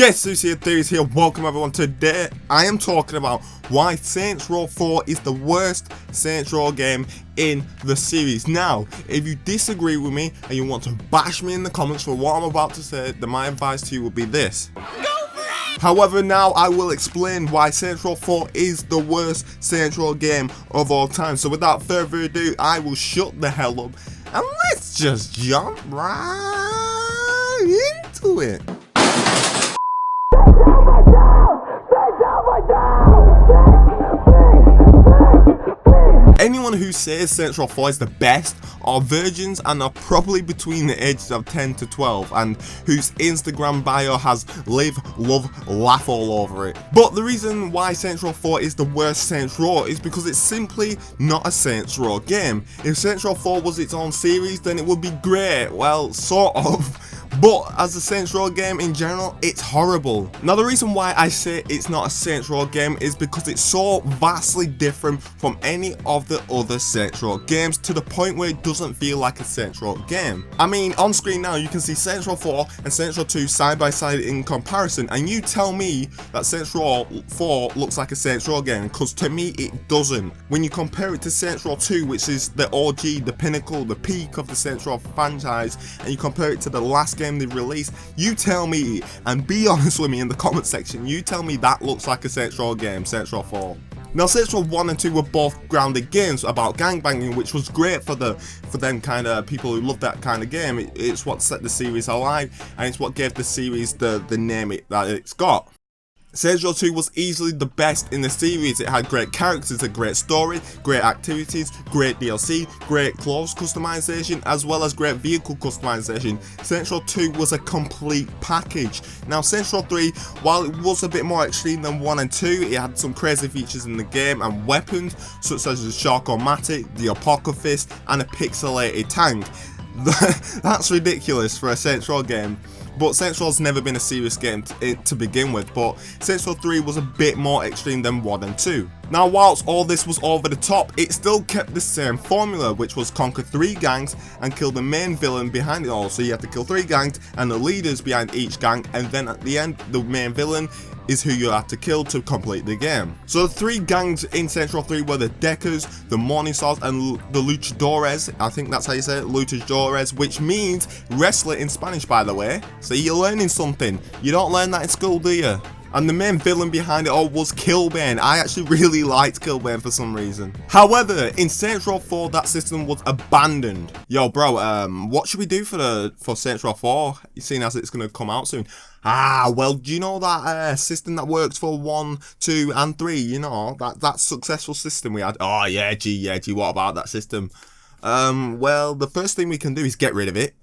Guess who's here? THEAR is here. Welcome everyone. Today I am talking about why Saints Row 4 is the worst Saints Row game in the series. Now, if you disagree with me and you want to bash me in the comments for what I'm about to say, then my advice to you will be this. However, now I will explain why Saints Row 4 is the worst Saints Row game of all time. So without further ado, I will shut the hell up and let's just jump right into it. Anyone who says Saints Row 4 is the best are virgins and are probably between the ages of 10 to 12 and whose Instagram bio has live, love, laugh all over it. But the reason why Saints Row 4 is the worst Saints Row is because it's simply not a Saints Row game. If Saints Row 4 was its own series, then it would be great. Well, sort of. But as a Saints Row game in general, it's horrible. Now the reason why I say it's not a Saints Row game is because it's so vastly different from any of the other Saints Row games to the point where it doesn't feel like a Saints Row game. I mean, on screen now you can see Saints Row 4 and Saints Row 2 side by side in comparison, and you tell me that Saints Row 4 looks like a Saints Row game, because to me it doesn't. When you compare it to Saints Row 2, which is the OG, the pinnacle, the peak of the Saints Row franchise, and you compare it to the last game they've released, you tell me, and be honest with me in the comment section, you tell me that looks like a Saints Row game, Saints Row 4. Now Saints Row 1 and 2 were both grounded games about gangbanging, which was great for them kind of people who love that kind of game. It's what set the series alive, and it's what gave the series the name that it's got. Saints Row 2 was easily the best in the series. It had great characters, a great story, great activities, great DLC, great clothes customization, as well as great vehicle customization. Saints Row 2 was a complete package. Now Saints Row 3, while it was a bit more extreme than 1 and 2, it had some crazy features in the game and weapons, such as the Shark-O-Matic, the Apocalypse, and a pixelated tank. That's ridiculous for a Saints Row game. But Saints Row's never been a serious game to begin with, but Saints Row 3 was a bit more extreme than 1 and 2. Now whilst all this was over the top, it still kept the same formula, which was conquer 3 gangs and kill the main villain behind it all. So you have to kill 3 gangs and the leaders behind each gang, and then at the end the main villain is who you have to kill to complete the game. So the 3 gangs in Saints Row 3 were the Deckers, the Morningstars, and the Luchadores. I think that's how you say it, Luchadores, which means wrestler in Spanish, by the way. So you're learning something. You don't learn that in school, do you? And the main villain behind it all was Killbane. I actually really liked Killbane for some reason. However, in Saints Row 4, that system was abandoned. Yo, bro, what should we do for Saints Row 4, seeing as it's going to come out soon? Well, do you know that system that works for 1, 2, and 3? You know, that successful system we had? Oh, yeah, gee, what about that system? Well, the first thing we can do is get rid of it,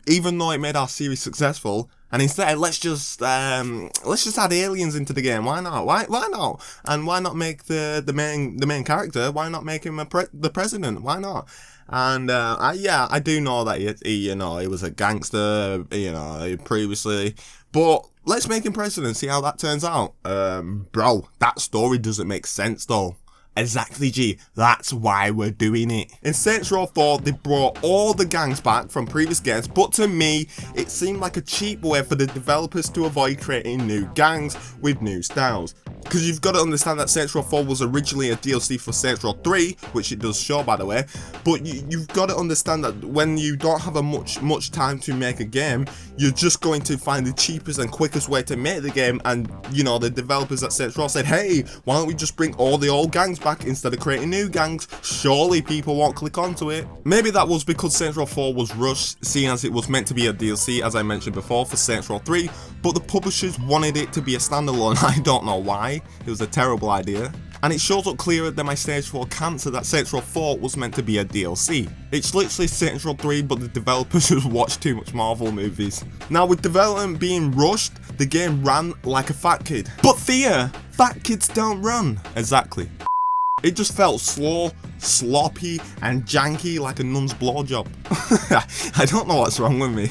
even though it made our series successful, and instead let's just add aliens into the game. Why not? Why not? And why not make the main character? Why not make him the president? Why not? And yeah, I do know that he was a gangster, previously, but let's make him president. See how that turns out. Bro, that story doesn't make sense though. Exactly, G. That's why we're doing it. In Saints Row 4, they brought all the gangs back from previous games, but to me, it seemed like a cheap way for the developers to avoid creating new gangs with new styles. Because you've got to understand that Saints Row 4 was originally a DLC for Saints Row 3, which it does show, by the way, but you've got to understand that when you don't have much time to make a game, you're just going to find the cheapest and quickest way to make the game, and the developers at Saints Row said, hey, why don't we just bring all the old gangs back instead of creating new gangs? Surely people won't click onto it. Maybe that was because Saints Row 4 was rushed, seeing as it was meant to be a DLC, as I mentioned before, for Saints Row 3, but the publishers wanted it to be a standalone. I don't know why. It was a terrible idea. And it shows up clearer than my stage 4 cancer that Saints Row 4 was meant to be a DLC. It's literally Saints Row 3, but the developers just watched too much Marvel movies. Now with development being rushed, the game ran like a fat kid. But THEAR, fat kids don't run. Exactly. It just felt slow, sloppy, and janky like a nun's blowjob. I don't know what's wrong with me.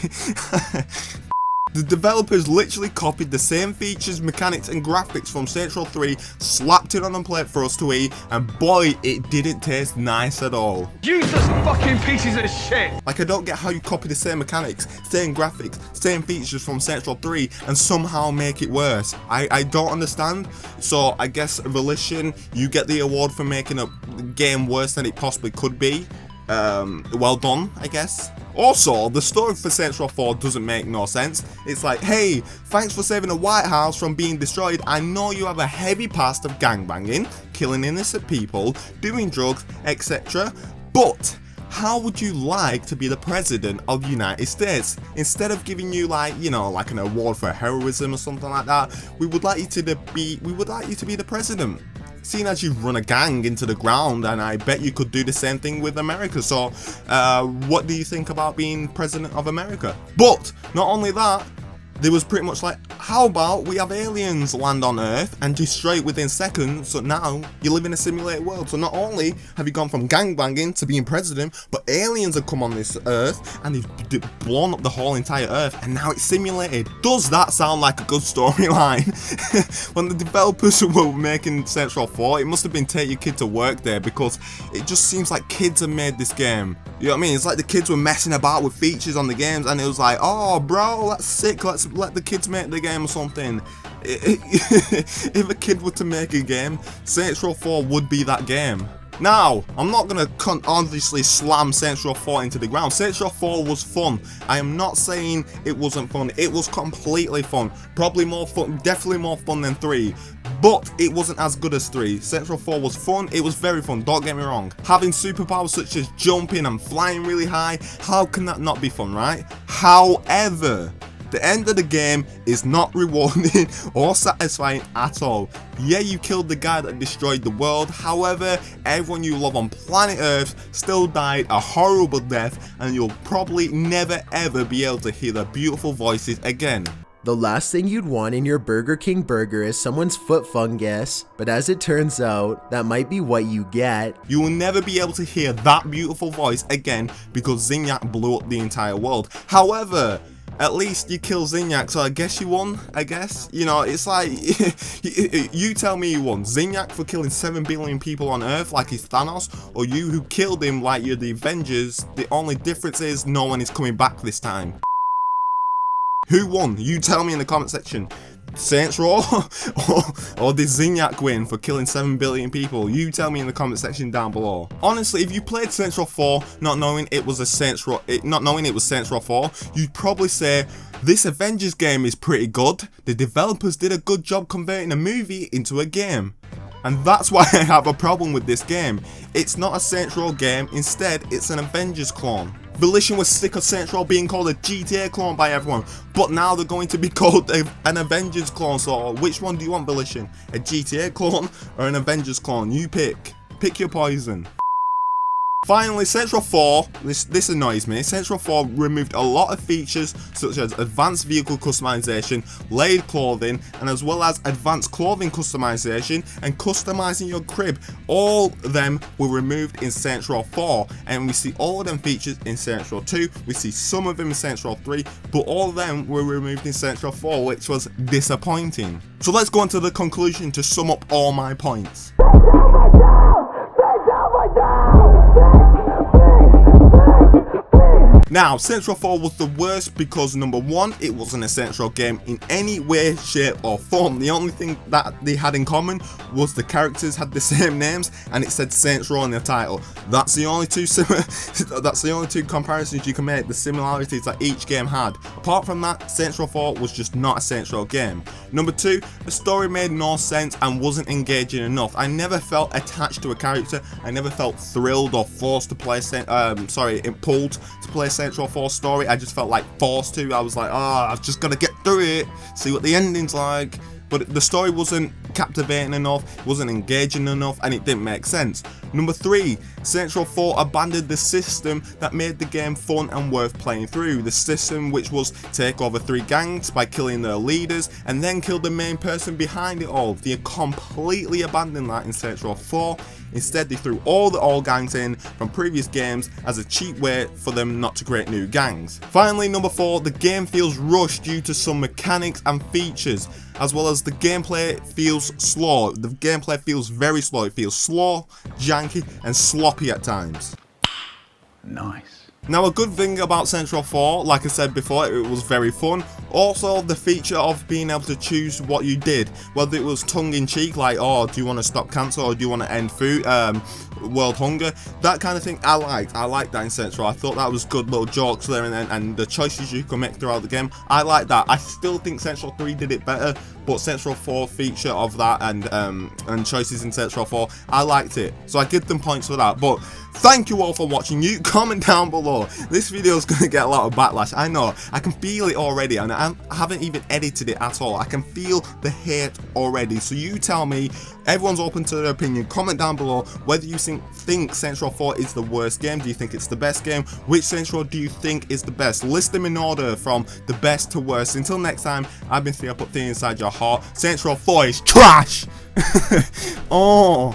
The developers literally copied the same features, mechanics and graphics from Saints Row 3, slapped it on a plate for us to eat, and boy, it didn't taste nice at all. Useless fucking pieces of shit! Like, I don't get how you copy the same mechanics, same graphics, same features from Saints Row 3 and somehow make it worse. I don't understand. So I guess Volition, you get the award for making a game worse than it possibly could be. Well done, I guess. Also, the story for Saints Row 4 doesn't make no sense. It's like, hey, thanks for saving the White House from being destroyed. I know you have a heavy past of gangbanging, killing innocent people, doing drugs, etc. But how would you like to be the president of the United States? Instead of giving you, like, you know, like an award for heroism or something like that, we would like you to be the president. Seeing as you've run a gang into the ground, and I bet you could do the same thing with America. So what do you think about being president of America? But not only that, there was pretty much like, how about we have aliens land on Earth and destroy it within seconds, so now you live in a simulated world. So not only have you gone from gangbanging to being president, but aliens have come on this Earth and they've blown up the whole entire Earth, and now it's simulated. Does that sound like a good storyline? When the developers were making Saints Row 4, it must have been Take Your Kid to Work Day, because it just seems like kids have made this game. You know what I mean? It's like the kids were messing about with features on the games, and it was like, oh bro, that's sick, let's let the kids make the game or something. If a kid were to make a game, Saints Row 4 would be that game. Now, I'm not going to obviously slam Saints Row 4 into the ground. Saints Row 4 was fun. I am not saying it wasn't fun. It was completely fun. Probably more fun, definitely more fun than 3. But it wasn't as good as 3. Saints Row 4 was fun. It was very fun, don't get me wrong. Having superpowers such as jumping and flying really high, how can that not be fun, right? However, the end of the game is not rewarding or satisfying at all. Yeah, you killed the guy that destroyed the world, however, everyone you love on planet Earth still died a horrible death, and you'll probably never ever be able to hear their beautiful voices again. The last thing you'd want in your Burger King burger is someone's foot fungus, but as it turns out, that might be what you get. You will never be able to hear that beautiful voice again because Zinyak blew up the entire world. However, at least you kill Zinyak, so I guess you won, I guess. You know, it's like, you tell me you won. Zinyak for killing 7 billion people on Earth like he's Thanos, or you who killed him like you're the Avengers. The only difference is no one is coming back this time. Who won? You tell me in the comment section. Saints Row or did Zinyak win for killing 7 billion people? You tell me in the comment section down below. Honestly, if you played Saints Row 4 not knowing it was Saints Row 4, you'd probably say this Avengers game is pretty good. The developers did a good job converting a movie into a game. And that's why I have a problem with this game. It's not a Saints Row game, instead it's an Avengers clone. Volition was sick of Saints Row being called a GTA clone by everyone, but now they're going to be called an Avengers clone, so which one do you want, Volition? A GTA clone or an Avengers clone? You pick. Pick your poison. Finally, Saints Row 4, this annoys me. Saints Row 4 removed a lot of features such as advanced vehicle customization, layered clothing, and as well as advanced clothing customization and customizing your crib. All of them were removed in Saints Row 4, and we see all of them features in Saints Row 2. We see some of them in Saints Row 3, but all of them were removed in Saints Row 4, which was disappointing. So let's go on to the conclusion to sum up all my points. Now, Saints Row 4 was the worst because number one, it wasn't a Saints Row game in any way, shape or form. The only thing that they had in common was the characters had the same names and it said Saints Row in the title. That's the only two comparisons you can make, the similarities that each game had. Apart from that, Saints Row 4 was just not a Saints Row game. Number two, the story made no sense and wasn't engaging enough. I never felt attached to a character. I never felt thrilled or forced to play pulled to play Saints Row 4 story. I just felt like forced to. I was like, oh, I've just got to get through it, see what the ending's like. But the story wasn't captivating enough, it wasn't engaging enough, and it didn't make sense. Number 3, Saints Row 4 abandoned the system that made the game fun and worth playing through. The system which was take over 3 gangs by killing their leaders and then kill the main person behind it all. They completely abandoned that in Saints Row 4. Instead, they threw all the old gangs in from previous games as a cheap way for them not to create new gangs. Finally, number 4, the game feels rushed due to some mechanics and features, as well as the gameplay feels slow. The gameplay feels very slow. It feels slow, janky, and sloppy at times. Nice. Now, a good thing about Saints Row 4, like I said before, it was very fun. Also, the feature of being able to choose what you did, whether it was tongue-in-cheek, like, oh, do you want to stop cancer or do you want to end food, world hunger, that kind of thing. I liked that in Saints Row. I thought that was good little jokes there, and the choices you can make throughout the game. I like that. I still think Saints Row 3 did it better, but Saints Row 4 feature of that and choices in Saints Row 4, I liked it. So I give them points for that. But thank you all for watching. You comment down below. This video is going to get a lot of backlash. I know. I can feel it already, and I haven't even edited it at all. I can feel the hate already. So you tell me. Everyone's open to their opinion. Comment down below whether you think Saints Row 4 is the worst game. Do you think it's the best game? Which Saints Row do you think is the best? List them in order from the best to worst. Until next time, I've been THEAR. Put THEAR inside your heart. Saints Row 4 is trash! Oh.